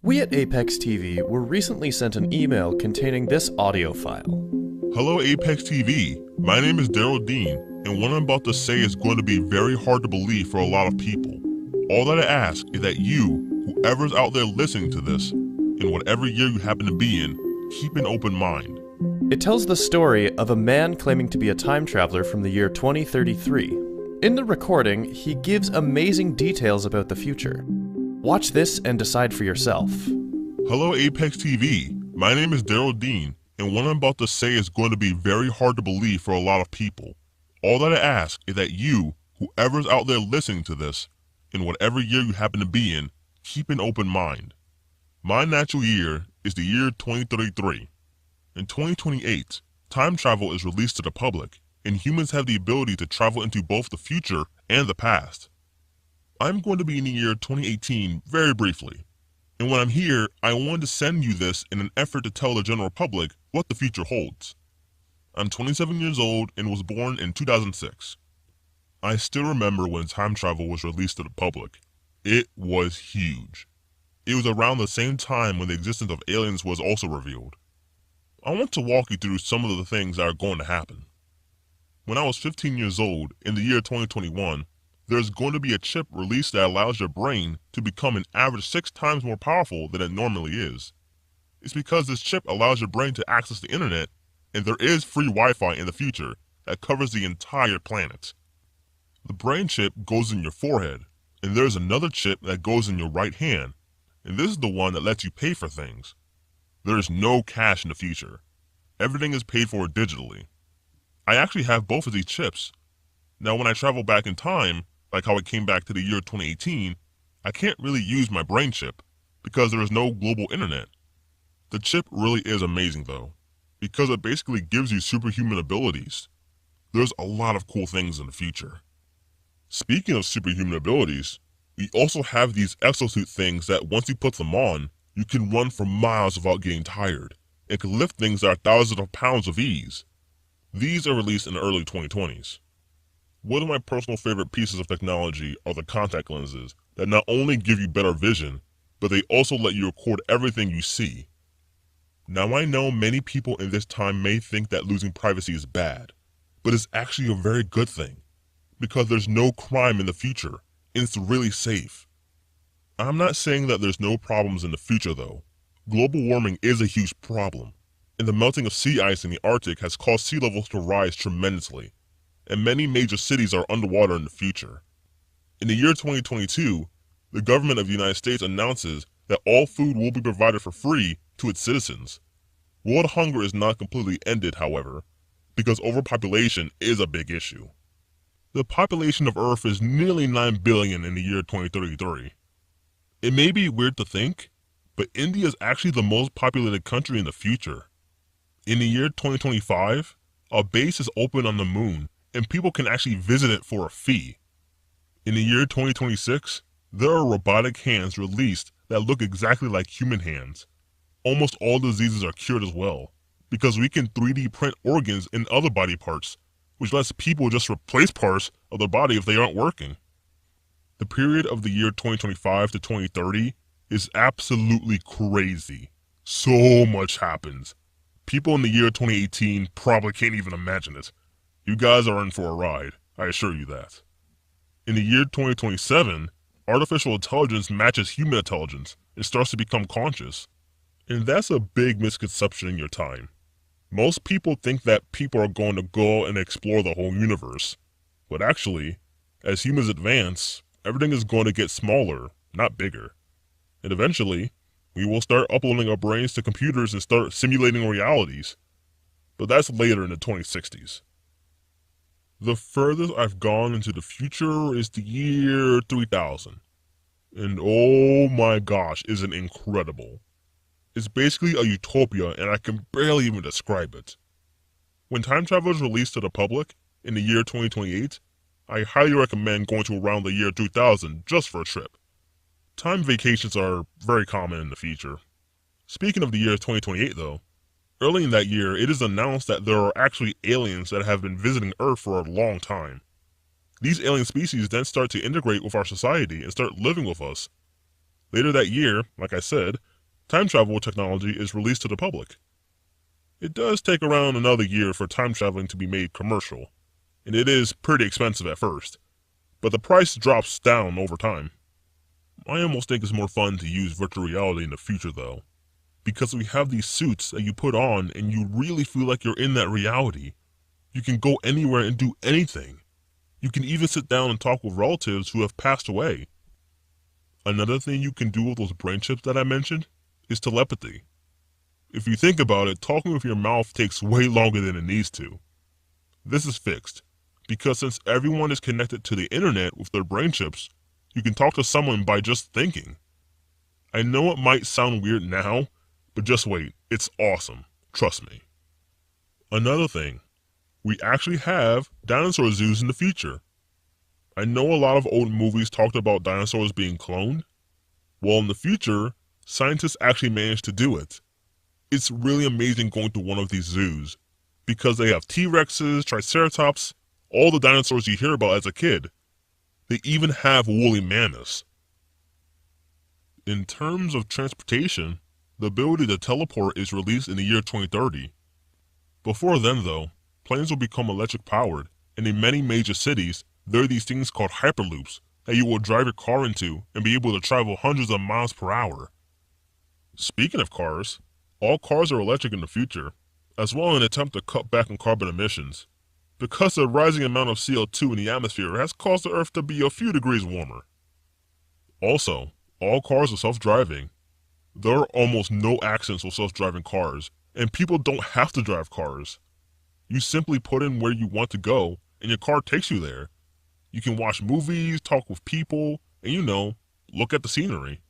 We at Apex TV were recently sent an email containing this audio file. Hello Apex TV, my name is Daryl Dean, and what I'm about to say is going to be very hard to believe for a lot of people. All that I ask is that you, whoever's out there listening to this, in whatever year you happen to be in, keep an open mind. It tells the story of a man claiming to be a time traveler from the year 2033. In the recording, he gives amazing details about the future. Watch this and decide for yourself. Hello Apex TV, my name is Daryl Dean, and what I'm about to say is going to be very hard to believe for a lot of people. All that I ask is that you, whoever's out there listening to this, in whatever year you happen to be in, keep an open mind. My natural year is the year 2033. In 2028, time travel is released to the public, and humans have the ability to travel into both the future and the past. I'm going to be in the year 2018 very briefly, and when I'm here, I wanted to send you this in an effort to tell the general public what the future holds. I'm 27 years old and was born in 2006. I still remember when time travel was released to the public. It was huge. It was around the same time when the existence of aliens was also revealed. I want to walk you through some of the things that are going to happen. When I was 15 years old, in the year 2021, there's going to be a chip released that allows your brain to become an average 6 times more powerful than it normally is. It's because this chip allows your brain to access the internet, and there is free Wi-Fi in the future that covers the entire planet. The brain chip goes in your forehead, and there's another chip that goes in your right hand, and this is the one that lets you pay for things. There is no cash in the future. Everything is paid for digitally. I actually have both of these chips. Now when I travel back in time, like how I came back to the year 2018, I can't really use my brain chip because there is no global internet. The chip really is amazing though, because it basically gives you superhuman abilities. There's a lot of cool things in the future. Speaking of superhuman abilities, we also have these exosuit things that once you put them on, you can run for miles without getting tired, and can lift things that are thousands of pounds with ease. These are released in the early 2020s. One of my personal favorite pieces of technology are the contact lenses that not only give you better vision, but they also let you record everything you see. Now I know many people in this time may think that losing privacy is bad, but it's actually a very good thing, because there's no crime in the future, and it's really safe. I'm not saying that there's no problems in the future though. Global warming is a huge problem, and the melting of sea ice in the Arctic has caused sea levels to rise tremendously, and many major cities are underwater in the future. In the year 2022, the government of the United States announces that all food will be provided for free to its citizens. World hunger is not completely ended, however, because overpopulation is a big issue. The population of Earth is nearly 9 billion in the year 2033. It may be weird to think, but India is actually the most populated country in the future. In the year 2025, a base is open on the moon, and people can actually visit it for a fee. In the year 2026, there are robotic hands released that look exactly like human hands. Almost all diseases are cured as well, because we can 3D print organs and other body parts, which lets people just replace parts of their body if they aren't working. The period of the year 2025 to 2030 is absolutely crazy. So much happens. People in the year 2018 probably can't even imagine it. You guys are in for a ride, I assure you that. In the year 2027, artificial intelligence matches human intelligence and starts to become conscious. And that's a big misconception in your time. Most people think that people are going to go and explore the whole universe. But actually, as humans advance, everything is going to get smaller, not bigger. And eventually, we will start uploading our brains to computers and start simulating realities. But that's later in the 2060s. The furthest I've gone into the future is the year 3000. And oh my gosh, is it incredible. It's basically a utopia and I can barely even describe it. When time travel is released to the public in the year 2028, I highly recommend going to around the year 2000 just for a trip. Time vacations are very common in the future. Speaking of the year 2028 though, early in that year it is announced that there are actually aliens that have been visiting Earth for a long time. These alien species then start to integrate with our society and start living with us. Later that year, like I said, time travel technology is released to the public. It does take around another year for time traveling to be made commercial, and it is pretty expensive at first, but the price drops down over time. I almost think it's more fun to use virtual reality in the future though, because we have these suits that you put on and you really feel like you're in that reality. You can go anywhere and do anything. You can even sit down and talk with relatives who have passed away. Another thing you can do with those brain chips that I mentioned is telepathy. If you think about it, talking with your mouth takes way longer than it needs to. This is fixed, because since everyone is connected to the internet with their brain chips, you can talk to someone by just thinking. I know it might sound weird now, but just wait, it's awesome, trust me. Another thing, we actually have dinosaur zoos in the future. I know a lot of old movies talked about dinosaurs being cloned. Well, in the future, scientists actually managed to do it. It's really amazing going to one of these zoos, because they have T-Rexes, Triceratops, all the dinosaurs you hear about as a kid. They even have woolly mammoths. In terms of transportation, the ability to teleport is released in the year 2030. Before then though, planes will become electric powered, and in many major cities, there are these things called hyperloops that you will drive your car into and be able to travel hundreds of miles per hour. Speaking of cars, all cars are electric in the future, as well in an attempt to cut back on carbon emissions, because the rising amount of CO2 in the atmosphere has caused the Earth to be a few degrees warmer. Also, all cars are self-driving. There are almost no accidents with self-driving cars, and people don't have to drive cars. You simply put in where you want to go, and your car takes you there. You can watch movies, talk with people, and look at the scenery.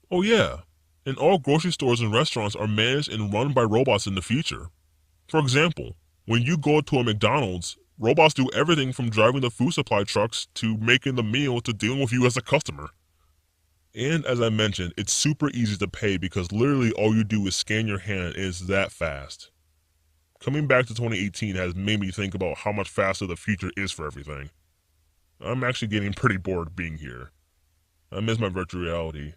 Oh yeah, and all grocery stores and restaurants are managed and run by robots in the future. For example, when you go to a McDonald's, robots do everything from driving the food supply trucks to making the meal to dealing with you as a customer. And as I mentioned, it's super easy to pay because literally all you do is scan your hand and it's that fast. Coming back to 2018 has made me think about how much faster the future is for everything. I'm actually getting pretty bored being here. I miss my virtual reality.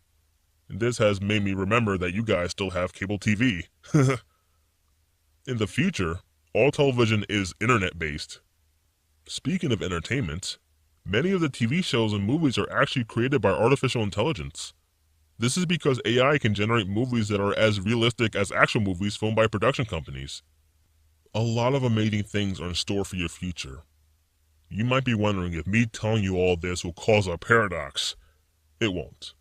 And this has made me remember that you guys still have cable TV. In the future, all television is internet-based. Speaking of entertainment, many of the TV shows and movies are actually created by artificial intelligence. This is because AI can generate movies that are as realistic as actual movies filmed by production companies. A lot of amazing things are in store for your future. You might be wondering if me telling you all this will cause a paradox. It won't.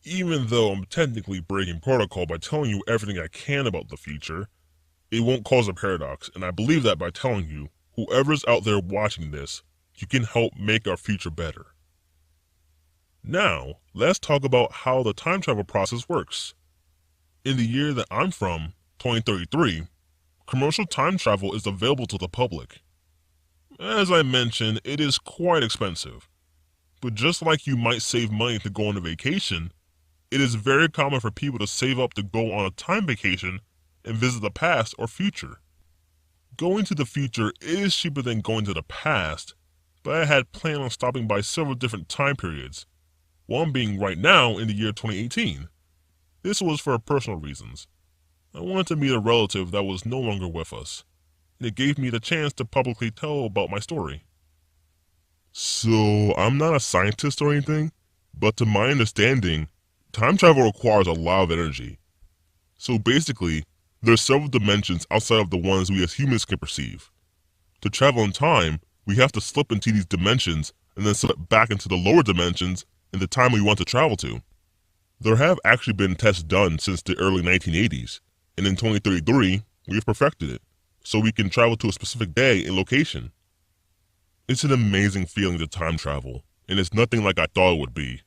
Even though I'm technically breaking protocol by telling you everything I can about the future, it won't cause a paradox, and I believe that by telling you, whoever's out there watching this, you can help make our future better. Now, let's talk about how the time travel process works. In the year that I'm from, 2033, commercial time travel is available to the public. As I mentioned, it is quite expensive. But just like you might save money to go on a vacation, it is very common for people to save up to go on a time vacation and visit the past or future. Going to the future is cheaper than going to the past, but I had planned on stopping by several different time periods, one being right now in the year 2018. This was for personal reasons. I wanted to meet a relative that was no longer with us, and it gave me the chance to publicly tell about my story. So, I'm not a scientist or anything, but to my understanding, time travel requires a lot of energy. So basically, there's several dimensions outside of the ones we as humans can perceive. To travel in time, we have to slip into these dimensions and then slip back into the lower dimensions in the time we want to travel to. There have actually been tests done since the early 1980s, and in 2033, we have perfected it, so we can travel to a specific day and location. It's an amazing feeling to time travel, and it's nothing like I thought it would be.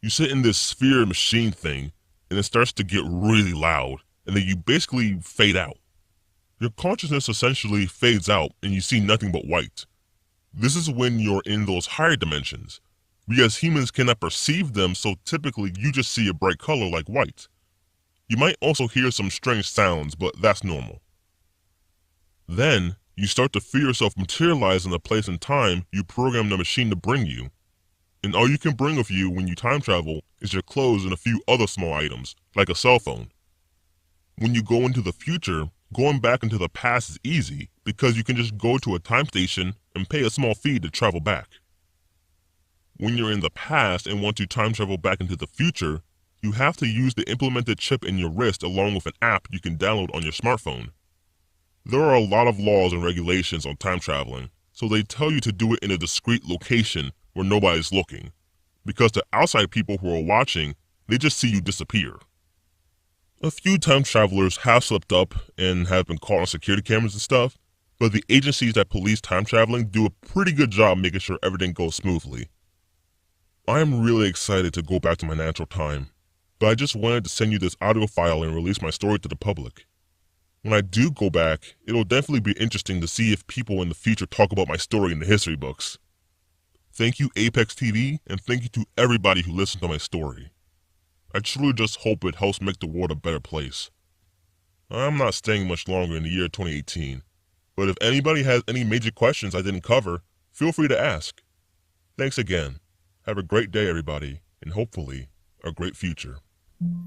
You sit in this sphere machine thing, and it starts to get really loud, and then you basically fade out. Your consciousness essentially fades out, and you see nothing but white. This is when you're in those higher dimensions. We as humans cannot perceive them, so typically you just see a bright color like white. You might also hear some strange sounds, but that's normal. Then, you start to feel yourself materialize in the place and time you programmed the machine to bring you. and all you can bring with you when you time travel is your clothes and a few other small items, like a cell phone. When you go into the future, going back into the past is easy because you can just go to a time station and pay a small fee to travel back. When you're in the past and want to time travel back into the future, you have to use the implemented chip in your wrist along with an app you can download on your smartphone. There are a lot of laws and regulations on time traveling, so they tell you to do it in a discreet location where nobody's looking, because the outside people who are watching, they just see you disappear. A few time travelers have slipped up and have been caught on security cameras and stuff, but the agencies that police time traveling do a pretty good job making sure everything goes smoothly. I am really excited to go back to my natural time, but I just wanted to send you this audio file and release my story to the public. When I do go back, it'll definitely be interesting to see if people in the future talk about my story in the history books. Thank you Apex TV, and thank you to everybody who listened to my story. I truly just hope it helps make the world a better place. I'm not staying much longer in the year 2018, but if anybody has any major questions I didn't cover, feel free to ask. Thanks again. Have a great day everybody, and hopefully, a great future.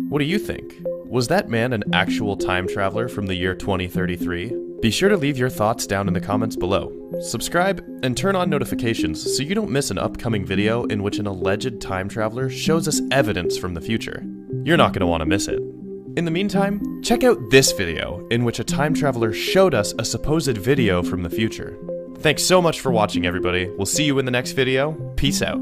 What do you think? Was that man an actual time traveler from the year 2033? Be sure to leave your thoughts down in the comments below. Subscribe and turn on notifications so you don't miss an upcoming video in which an alleged time traveler shows us evidence from the future. You're not going to want to miss it. In the meantime, check out this video in which a time traveler showed us a supposed video from the future. Thanks so much for watching everybody. We'll see you in the next video. Peace out.